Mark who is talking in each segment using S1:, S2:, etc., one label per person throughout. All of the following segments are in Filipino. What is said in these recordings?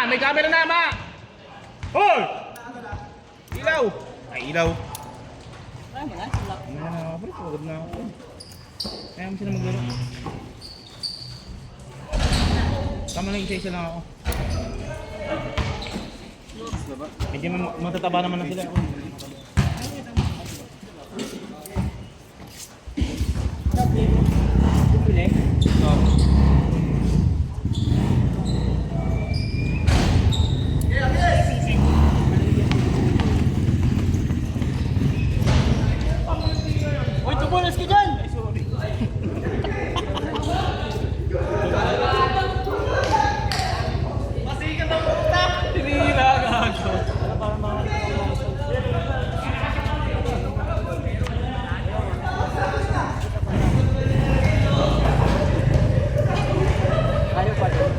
S1: May camera na, ma! Hoy! Ilaw! Ay, ilaw.
S2: Ay, mo na, sila.
S1: Ano na, bro? Pagod na ako. Kaya mo sila maglaro. Tama lang, isa-isa lang ako. Medyo matataba naman na sila.
S2: Bumili. Uy, tumulas ka dyan! Ay, sorry. Masikat ang puta! Tinira ka ako. Ayaw pa din.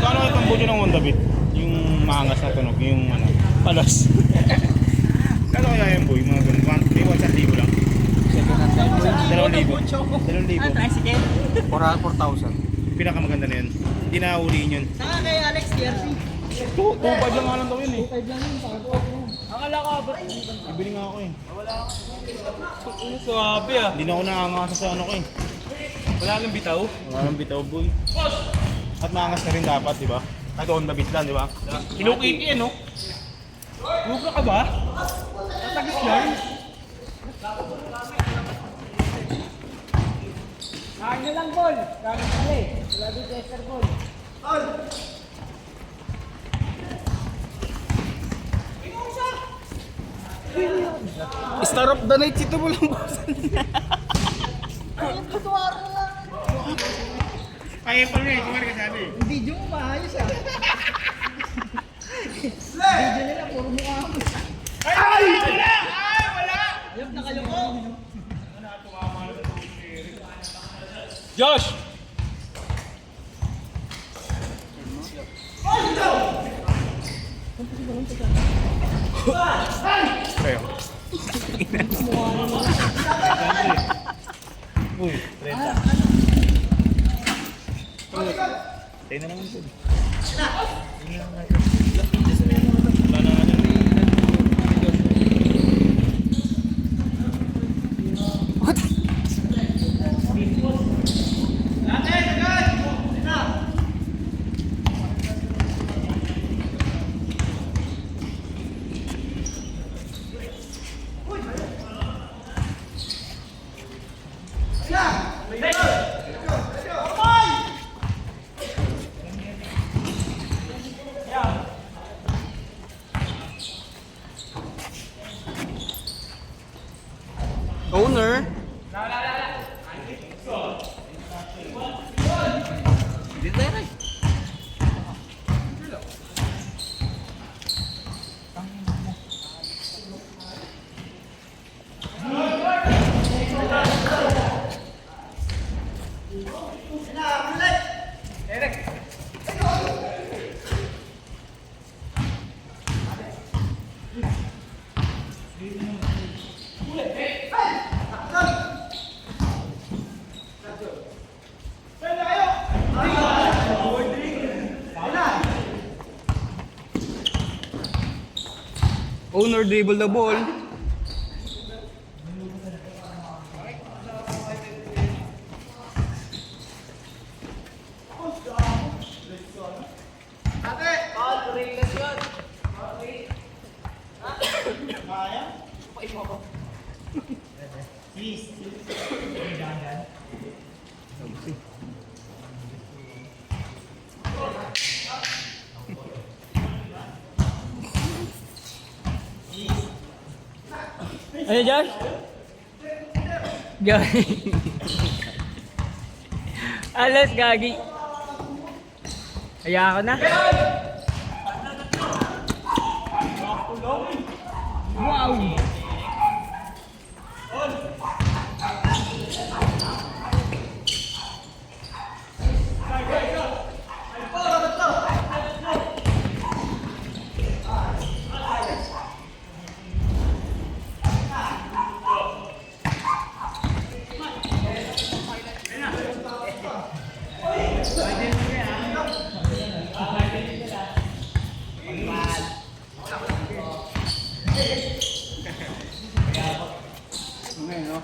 S1: Kano itong budyo ng Honda Beat? Yung maangas na tunog, yung ano, palas. Kano kaya yung boy? Mga ganun, 1,000 lang. 2,000. 2,000.
S2: Ah, tricycle?
S3: 4,000.
S1: Pinakamaganda na yun. Hindi na uliin yun.
S2: Saka kay Alex TRC.
S1: 2,500 lang nga lang daw yun eh.
S2: 5 lang yun, akala ko abot.
S1: Ibili nga ako eh.
S2: Sabi ah.
S1: Hindi na ako naangasa sa ano ko eh.
S2: Wala nang bitaw.
S1: Wala nang bitaw boy. At maangas na rin dapat, di ba? Kahit Honda Beat lang, di ba? Hinukiti eh, no?
S2: Luka ka ba? Tatagis lang. Kanya lang, Bol. Kanya pala eh. Wala din Chester, Bol.
S3: Star of the night ito mo lang boss.
S1: Ay, pala eh, kumari ka sabi.
S2: Video mo maayos ah. Video nila, puro mukha mo.
S1: Ay! Wala! Ay! Wala!
S2: Ayop na kayo ko.
S1: Josh! Kayo. Uy, 30. Tayo na naman ito. Wala na nga
S3: Owner. Dito tayo na. Owner dribble the ball.
S2: Ano, Josh? Gagi. Alas, gagi. Kaya ako na. Wow!
S3: Ngayon, no?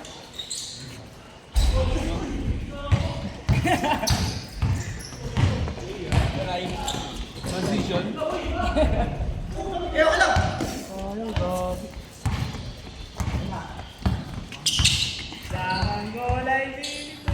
S3: Transition.
S2: Sarang golay dito.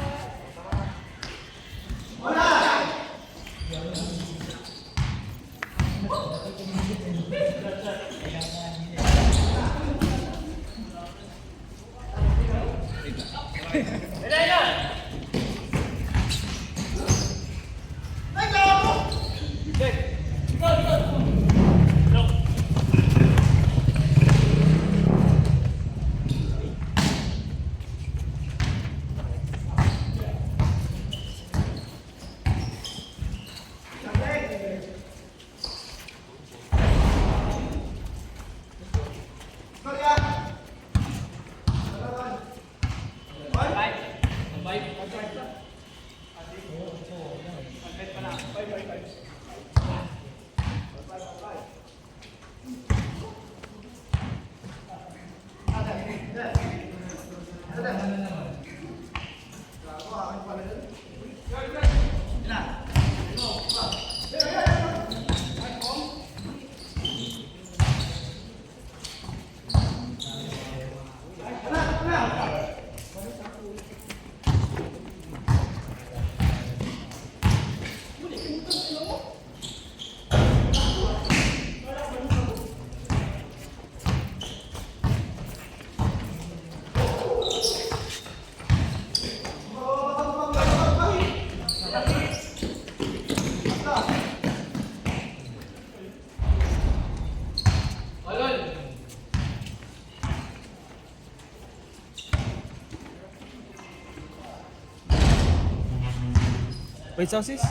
S3: Wait, sauces?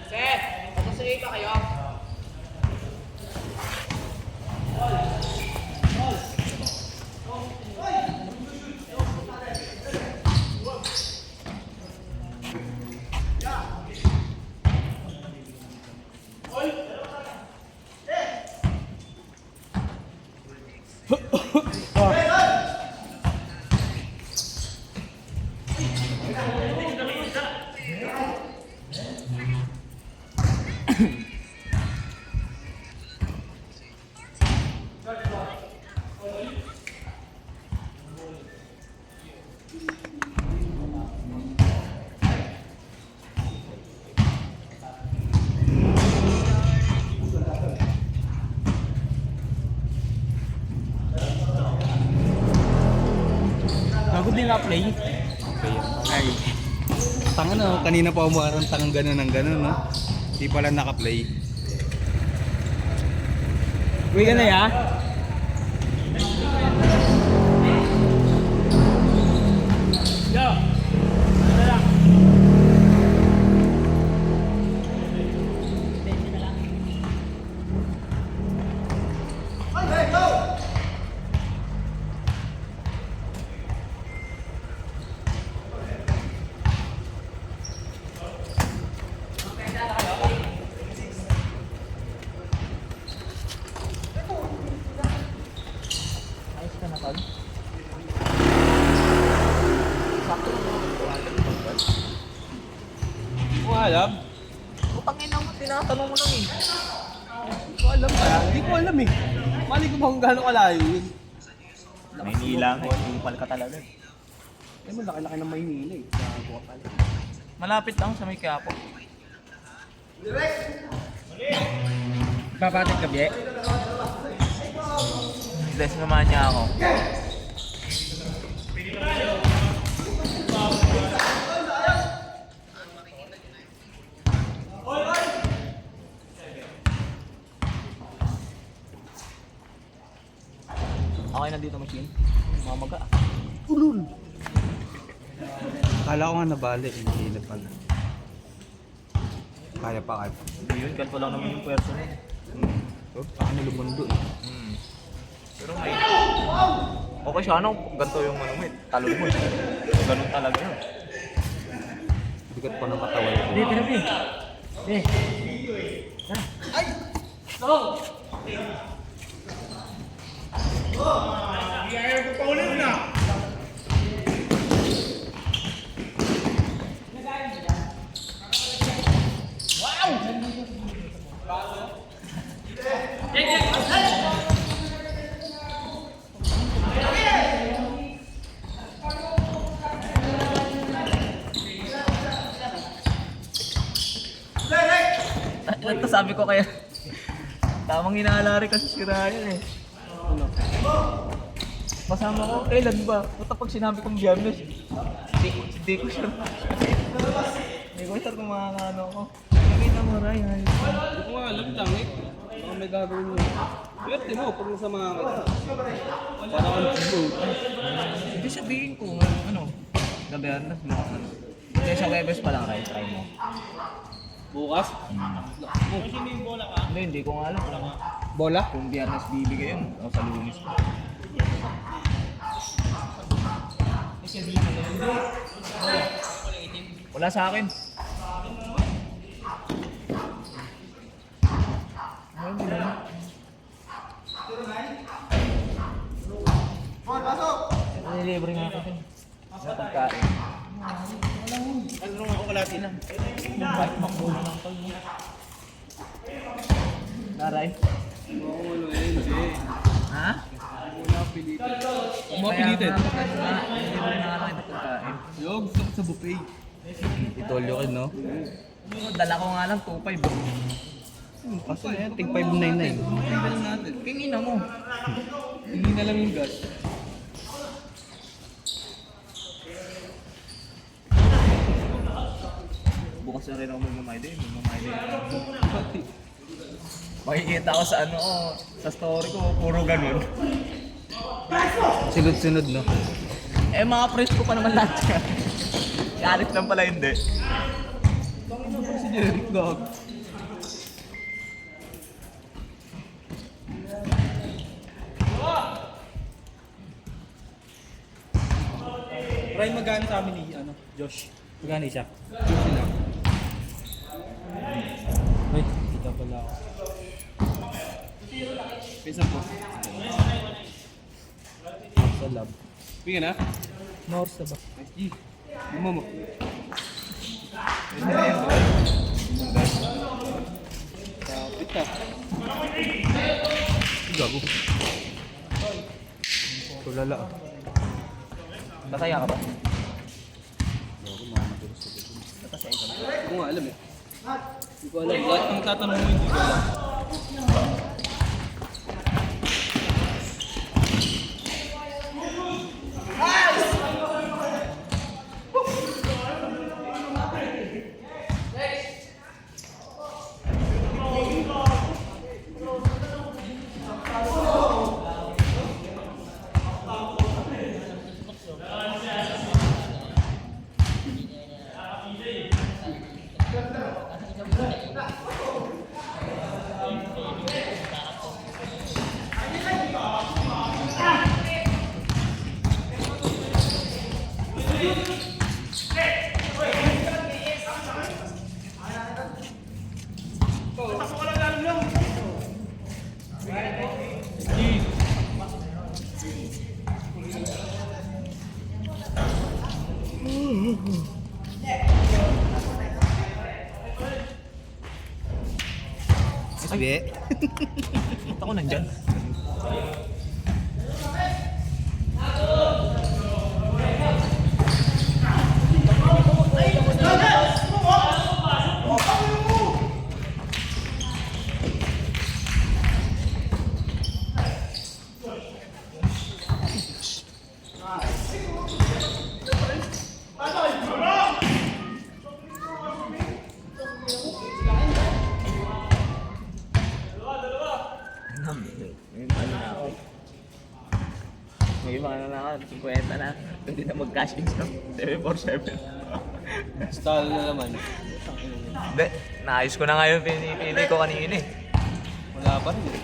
S2: Seth, pagkasay ka kayo.
S3: Bago din na-play. Ay. Tanga na, kanina pa umarang tangang gano'n ng gano'n, no? Di pala naka-play. Uwi ka na ya?
S2: Yo! Ano lang?
S3: Mo alam?
S2: Putangin mo, tinatanong mo lang eh.
S3: Hindi ko alam kaya. Hindi ko alam eh. Mali ko ba kung gaano kalayo yun?
S4: Maynila nga, ipal ka talaga.
S3: Eh, malaki-laki ng Maynila eh. Gago ka pala.
S4: Malapit lang sa may Quiapo.
S3: Papatit ka, Bie?
S4: Bless naman niya ako. Okay na dito machine. Mamaga.
S3: Ulul! Kala ko nga nabali. Hindi na pala. Kaya pa kaya.
S4: Hindi yun, ganito lang naman yung pwersa mo.
S3: Oh, saan lumundo eh.
S4: Pero may... Okay siya, ano? Ganito yung ano mo eh. Talon mo eh. Ganun talaga yun.
S3: Bigat pa ng katawan.
S2: Hindi, tinabi. Hindi.
S4: Ito sabi ko kaya. Tamang inaalari kasi si Ryan eh. Masama ko, kailan ba? Puta pag sinabi kong biyernes, hindi ko sure. Hindi ko sure kung makakaano ko. Nakita mo Ryan.
S3: Hindi ko nga alam lang eh. Baka may gagawin mo. Swerte mo pag nasa mga kita. Para kang chibo.
S4: Hindi sabihin ko, ano, gabiyernes mo. Kasi sa Webes pa lang, try mo.
S3: Bukas?
S4: Hindi ko nga alam.
S3: Bola?
S4: Kung biyernes bibigay yun, o sa Lunes. Wala sa akin. Nililibre nga ako din. Sa pagkain.
S3: Ano ako kalati na?
S4: Kahit makbulo lang to. Taray.
S3: Oo, ano eh, hindi.
S4: Ha?
S3: Wala pilitin. Mga pilitin?
S4: Nililibre na ako ng pagkain.
S3: Yo, gusto ko sa buffet.
S1: Itolyo ka, no?
S4: Dala ko nga lang 2.5.
S1: Kaso na yan, tig 599.
S3: Buffet na lang natin.
S4: Kingina mo.
S3: Hindi na lang yung gas.
S4: Bukas na rin ako magmamayday.
S3: Pati.
S4: Makikita ko sa ano ko, sa story ko, puro ganun.
S1: Sunod-sunod, no?
S4: Eh mga friends ko pa naman lahat yan. Si Alex lang pala hindi.
S3: Si Jeric dog. Try magana sa amin ni ano, Josh.
S1: Magani siya.
S3: Josh sila.
S1: Ay, kita pala ako.
S3: Pesa po.
S1: Sa lab.
S3: Pinga na?
S1: North na ba?
S3: Nice G. Luma mo. Kapit ka.
S1: Gago. Tulala ah.
S4: Masaya ka ba?
S3: Hindi ko nga alam eh. Hindi ko alam. Lahat ng tatanong mo hindi ko alam.
S1: Sige.
S4: Ito ko nandyan. May iba na ako, 50 na. Pwede na mag-cash in sa 747.
S3: Stall na naman.
S4: Hindi, naayos ko na nga yung pinipili ko kanina eh.
S3: Wala pa rin eh.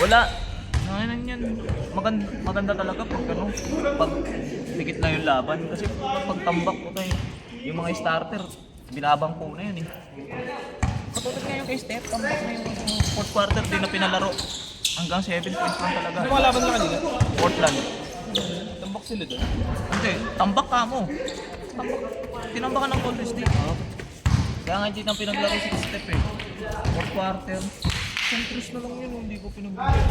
S4: Wala. Nanginan yan. Maganda talaga pag ano. Pag pikit na yung laban. Kasi pag tambak ko tayo, yung mga starter, binabang ko na yun eh. Katulad nga yung kay Steph, tambak na yung fourth quarter, di na pinalaro. Hanggang 7 points lang talaga.
S2: Ano laban na kanina?
S4: Portland.
S2: Tambak sila doon.
S4: Hindi, tambak ka mo. Tambak. Tinambakan ng Golden State. Kaya nga hindi nang pinaglaro si Steph eh. Fourth quarter. Centris na lang yun, hindi ko pinaglaro.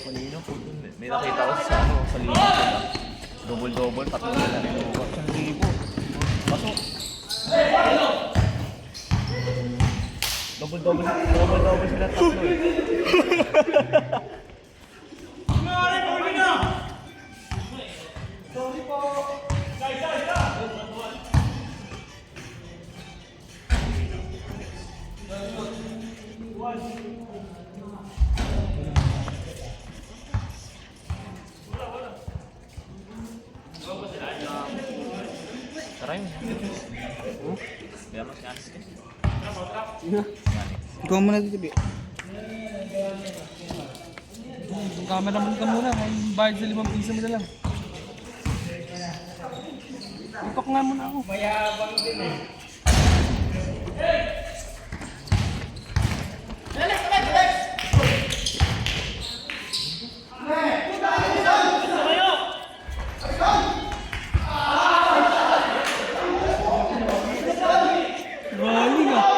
S4: Kanina po dun eh. May nakita ko sa ano, sa linya. Double-double, tatlo na rin yung 1,000. Kaso, double-double sila tatlo eh. Tara yun. Kaya mas yan.
S3: Ikaw muna dito, Bi.
S2: Cameraman ka muna, may bayad sa 5 piso mo na lang. Ipak nga muna ako. Mayabang din eh. Galing ah.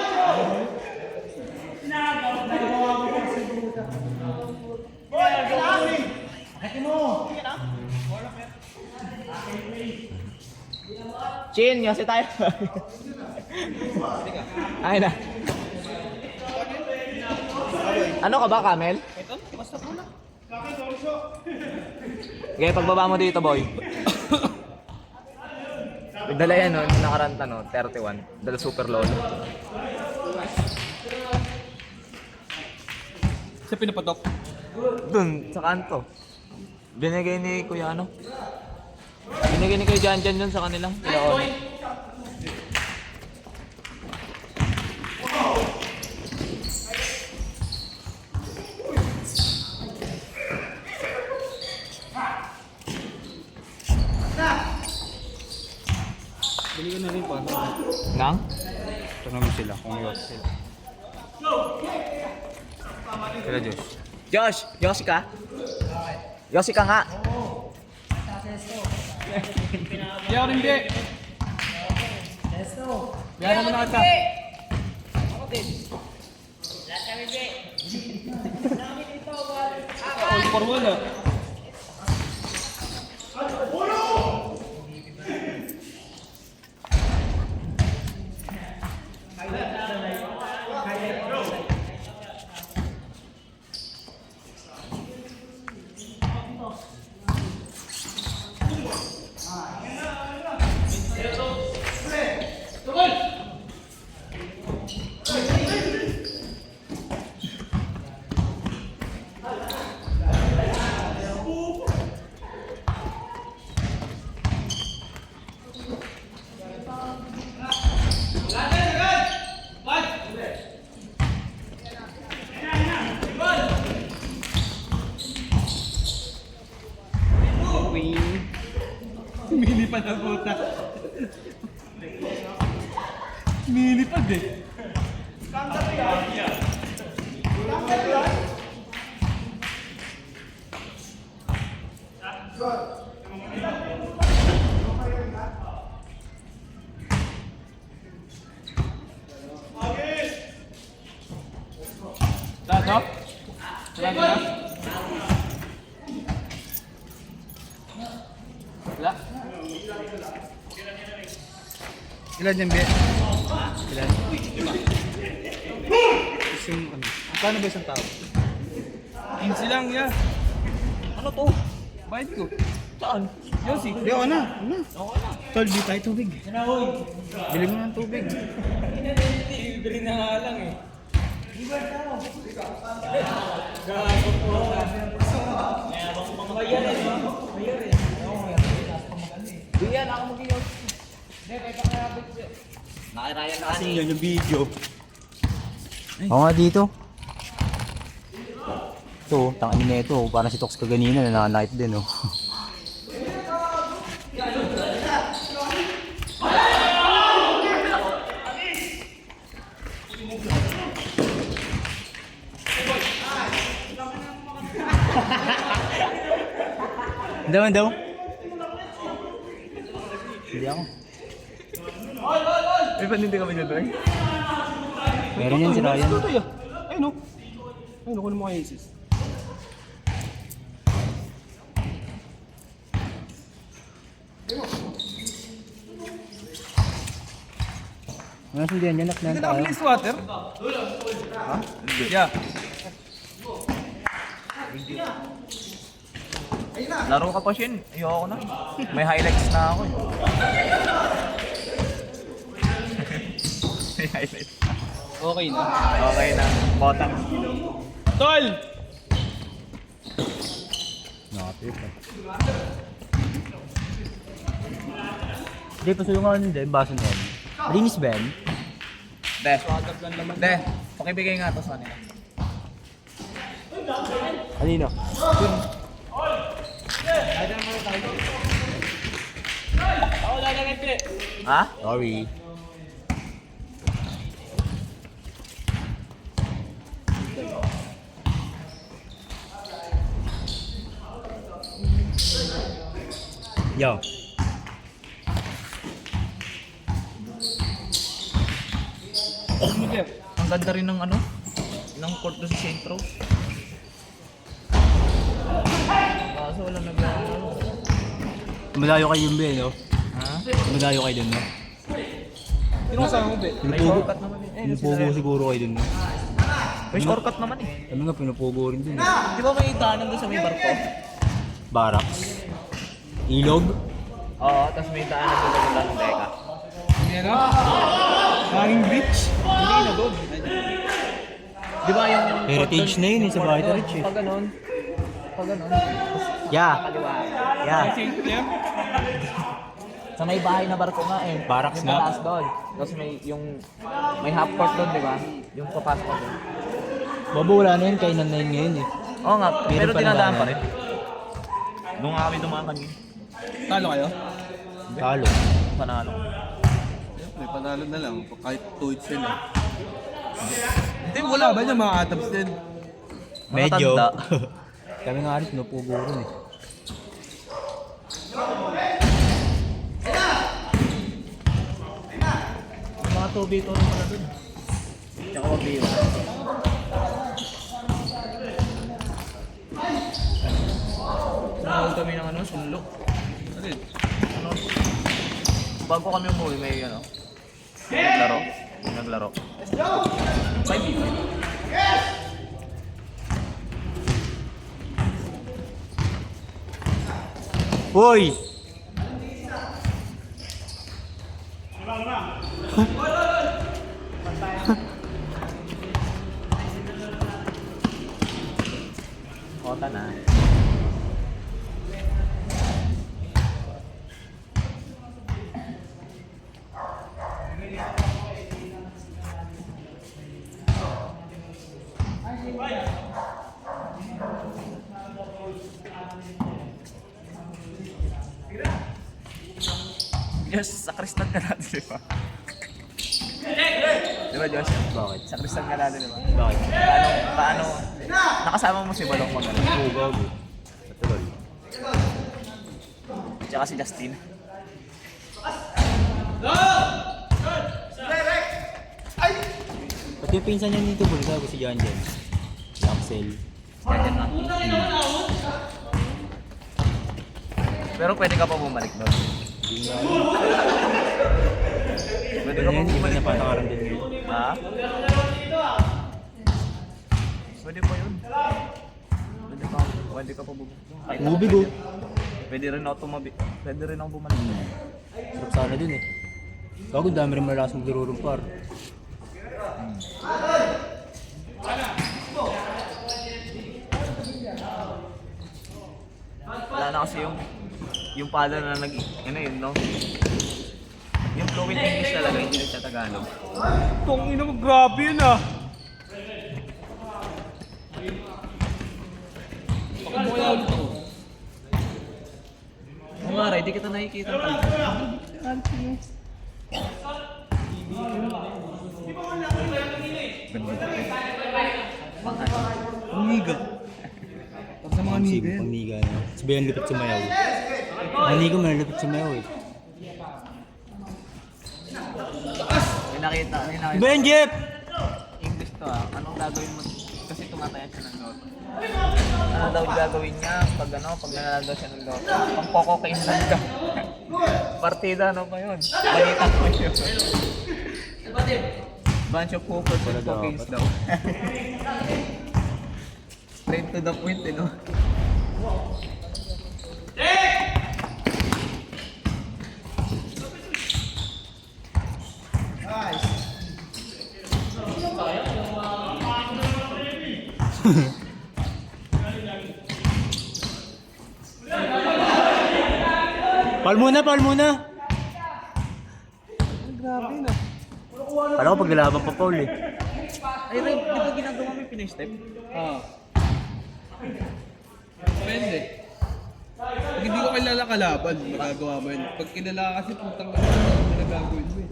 S4: Chin, kasi tayo. Ay na. Ano ka ba, Camel?
S2: Ito, basta po na.
S4: Okay, pagbaba mo dito, boy. Dala yan, no? Nakaranta, no? 31. Dala super lolo.
S2: Sa pinapatok.
S4: Dun, sa kanto. Binigay ni Kuya ano? Binigay ni Kuya Jan Jan dun sa kanilang. Ilaon.
S3: Bili ko na rin pa.
S4: Nang?
S3: Tanongin sila kung yun sila. Sila, Josh.
S4: Josh! Yoshi ka? Yoshi ka nga!
S2: Di ako rin, Bi. Biyaran mo na kita. All for one ah. Minipad ang puta. Minipad eh. Tato? Tato na? Wala?
S3: Ilan yan, Bi? Ilan? 5. Isang ano? Paano ba isang tao?
S2: 15 lang ya.
S4: Ano to?
S2: Bayad ko.
S4: Saan?
S2: Yossi.
S3: Di, ako na. Tol, di tayo tubig. Bili mo ng tubig.
S2: Bili na nga lang eh.
S4: Di yan, ako mag-iyaw. Nakirayan na
S3: Kasi yan yung video.
S5: Oo nga dito. Ito, tangin na ito. Parang si Tox kaganina, nananakit din oh. Daw. Hindi ako.
S4: May panindi kami dyan, Dwayne?
S5: Meron yan si Ryan.
S3: Ayun o. Ayun o, kunin mo kay Aces.
S5: Ano sundihan niya? Naknan
S3: Hindi na
S5: tayo.
S3: release water? Ha? Yeah.
S4: Laro ka pa, Shin. Ayoko na. May highlights na ako eh. May highlights.
S3: Okay na.
S4: Okay na. Bottom.
S3: Tol!
S5: Nakapip ah. Hindi, pasuyo nga nun din. Baso na yan. Malinis ba yan?
S4: De, pakibigay nga to sa kanila.
S5: Kanino?
S4: Ha?
S5: Sorry. Yo.
S4: Ang ganda rin ng ano? Ng court doon sa St. Rose. Kaso walang naglalaro.
S5: Malayo kayo yung Ben, no?
S4: Ha?
S5: Malayo kayo dun, no?
S3: Sino kasama mo, be?
S4: May shortcut naman eh.
S5: Pinupugo siguro kayo dun, no?
S4: May shortcut naman eh.
S5: Ano nga, pinupugo rin dun, eh.
S4: Di ba may daanan doon sa may barko?
S5: Barracks. Ilog.
S4: Oo, tapos may daanan doon sa Tanong Teka.
S3: Ano? Hanging beach?
S4: Hindi na doon. Di ba yung
S5: Heritage na yun, eh, sa Bahita Ridge, eh.
S4: Pag ganun. Pag ganun.
S5: Yeah.
S4: Kaliwa.
S5: Yeah.
S3: St. Clair?
S4: Sa may bahay na barko nga eh.
S5: Barracks
S4: yung
S5: nga.
S4: mataas doon. Tapos may half court doon, di ba? Yung papasok ko doon.
S5: Babo, wala na yun. Kainan na yun ngayon, eh.
S4: Oo nga,
S5: Meron
S4: pero
S5: pa
S4: dinadaan
S5: naman.
S4: pa rin. Doon nga kami dumaan kanina.
S3: Talo kayo?
S5: Talo.
S4: Panalo.
S3: May panalo na lang. Kahit 2 hits yun, eh.
S4: Hindi,
S3: Wala ba niya mga atabs din?
S5: Medyo.
S4: Nakatanda.
S5: Kami nga rin, pinupugo rin, eh.
S4: Yung mga tubig ko rin pala doon. Tsaka wabiro. Sumawag kami ng ano, sunlok.
S3: Alin?
S4: Ano? Bago kami umuwi, may ano, naglaro. Naglaro. 5
S5: Hoy!
S4: Kota na. Yes, sa Kristan ka natin, di ba? Di ba, Josh?
S5: Bakit?
S4: Sa Kristan ka natin, di ba?
S5: Bakit?
S4: Paano, nakasama mo si Balong mag ano?
S5: Oo, gago. Natuloy.
S4: Tsaka si Justin.
S5: Pati yung pinsan niya dito, bro, gago si John Jen. Si Axel.
S4: Yan na. Pero pwede ka pa bumalik doon.
S5: Hindi nga.
S4: Pwede
S5: Ano
S4: ka pa
S5: yan? Hindi
S4: bumalik
S5: na
S4: doon.
S5: patakaran din ngayon.
S4: Ha? Pwede pa yun. Pwede ka pa bumalik. Kahit ako
S5: Ubig, oh.
S4: Pwede rin ako Pwede rin ako bumalik.
S5: Sarap sana dun, eh. Gago, dami rin malakas magdirurumpar.
S4: wala na kasi yung father na ano yun, no? Yung fluent English talaga, hindi na siya Tagalog.
S3: Tong ina mo, grabe yun ah. Baka mo kaya ulit ako.
S4: Kung nga, di kita nakikita talaga.
S3: Pangiga. Tapos sa mga niga yan.
S5: Pangniga na. Sabihan lupit sumayaw. Pangniga mo lupit sumayaw eh.
S4: May nakita.
S5: Ben Jeff!
S4: English to ah. Anong gagawin mo? Kasi tumatayan siya ng Dota. Ano daw yung gagawin niya pag nanalo daw siya ng Dota? Pang Poco Kainan ka. Partida ano pa yun? Balita ko yun. Bunch of hoopers and cocaines daw. Straight to the point eh, no?
S5: Paul muna, Paul muna!
S3: Grabe na.
S5: Alam ko paglalaban pa Paul eh.
S4: Ay, Ray, di ba ginagawa mo yung pinay-step?
S3: Depende. Pag hindi ko kilala kalaban, magagawa mo yun. Pag kilala ka kasi putang ka na nagagawin mo eh.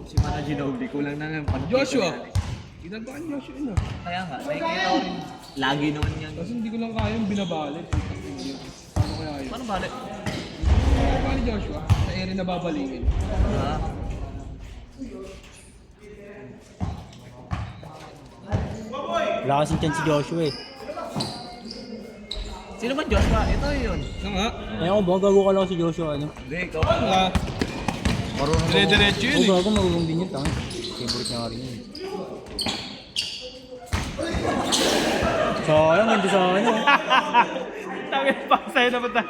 S4: Si Mana Ginobili, kulang na lang pag
S3: Joshua! Ginagawa ni Joshua yun ah.
S4: Kaya nga, nakikita ko rin. Lagi naman yan.
S3: Kasi hindi ko lang kaya yung binabalik. Paano kaya yun?
S4: Paano balik?
S3: Ginagawa ni Joshua, sa area na babalingin.
S4: Ah,
S5: Wala kasing chance si Joshua eh.
S4: sino ba Joshua? Ito yun.
S3: Ano nga?
S5: Ayaw ko ba, gago ka lang si Joshua ano?
S4: Hindi, ikaw.
S3: Ano nga?
S4: Marunong ba?
S3: Dire-diretso yun
S5: Oo,
S3: eh.
S5: gago marunong din yun, tanga. Favorite niya nga rin yun. Sayang, hindi sa ano.
S3: Tangin pa, sa'yo na ba ta?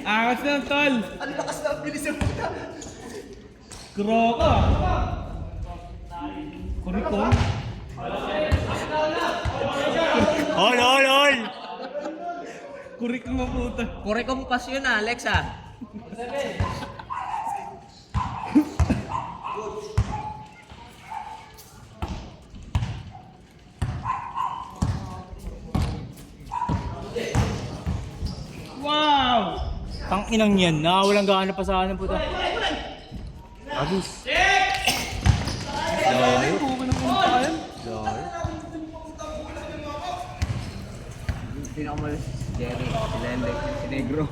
S3: Angas na, tol! Ang lakas na ang bilis ng puta! Kroka! Kurikon?
S5: Ol!
S3: Kurik mo puta!
S4: Kore ko mo pas yun ah, Alex ah.
S3: Wow!
S5: Tang inang yan, nakawalang gana pa sa ano puta. Agis.
S3: Ay, buka na kumakain.
S4: Pinakamalas si Jerry, si Lele, si Negro.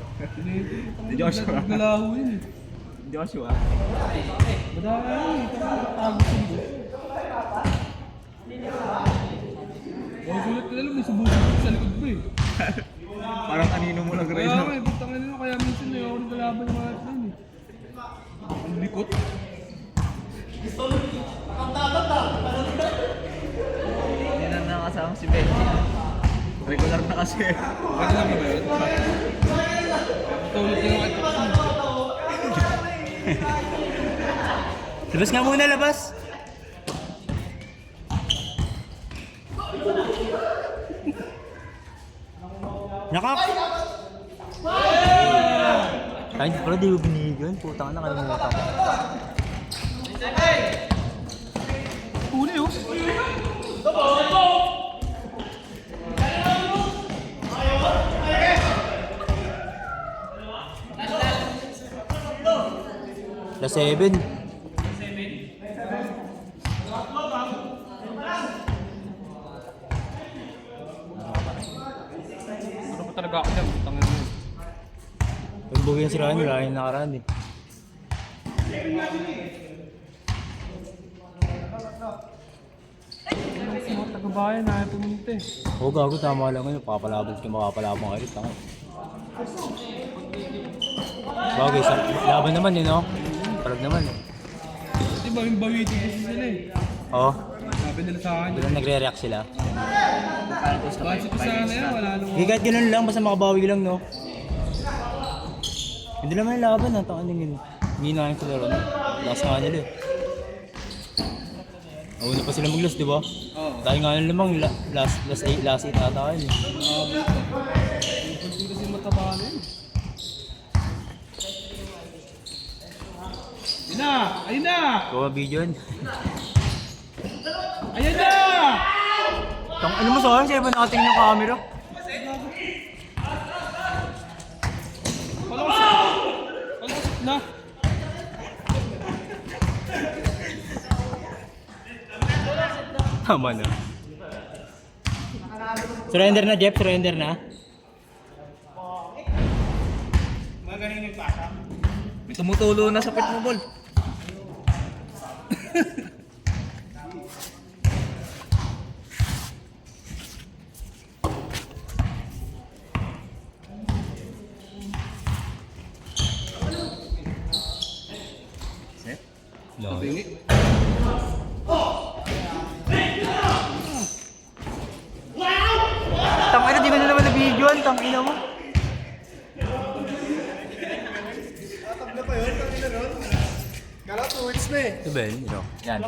S4: Si Joshua.
S3: Galaho yun eh.
S4: Joshua.
S3: Madami yun eh. Tago sa libo. Oh, sulit ka na lang, may subusubok sa likod mo eh.
S4: Parang kanino mo lang rin.
S3: Kaya nga eh, pagtangin nyo, kaya minsan eh, ako rin kalaban ng mga atlin eh. Ang likot.
S4: Hindi na nakasama si Benji. Regular na kasi.
S3: Ano lang ba yun? Matulog ka lang kahit ako.
S5: Labas nga muna, labas! Nakak! Ay, pala di mo binigan. Putang na, kalimutan ko.
S3: Uli oh.
S5: Last 7.
S3: Ano pa talaga ako dyan? Tangin mo.
S5: Pagbugay yung sirahan, wala yung nakaraan eh.
S3: Mga taga-bayan na ayaw pumunta eh.
S5: Oo, gago, tama lang yun. Makapalabas ka, makapalabang kayo. Tanga. Bagay, laban naman eh, no? Parag naman eh.
S3: Di ba yung bawiti kasi sila eh.
S5: Oo,
S3: Sabi nila sa akin.
S5: bilang nagre-react sila.
S3: Bakit ko sana yan? Wala nung...
S5: Hindi kahit ganun lang, basta makabawi lang, no? Hindi naman yung laban, ha? Taka nang yun. Hindi na yung kalaro, no? Lakas nga nila eh. Nauna pa sila mag-lose, di ba?
S3: Oo.
S5: Dahil nga lang lamang, last 8 ata yun.
S3: Hindi kasi mataba na yun. Ayun na! Ayun na!
S5: Kuha video yun.
S3: Ayun na!
S5: Ano mo sa akin? Sino ba nakatingin yung camera?
S3: Palasot na!
S5: Tama na. Surrender na, Jeff. Surrender na.
S4: May tumutulo na sa pit mo, Bol.
S5: Lagi. Tangina, di ko na naman na-videoan. Tangina mo.
S3: Kala 2 weeks na eh.
S5: Ito ba yun?
S4: Yan.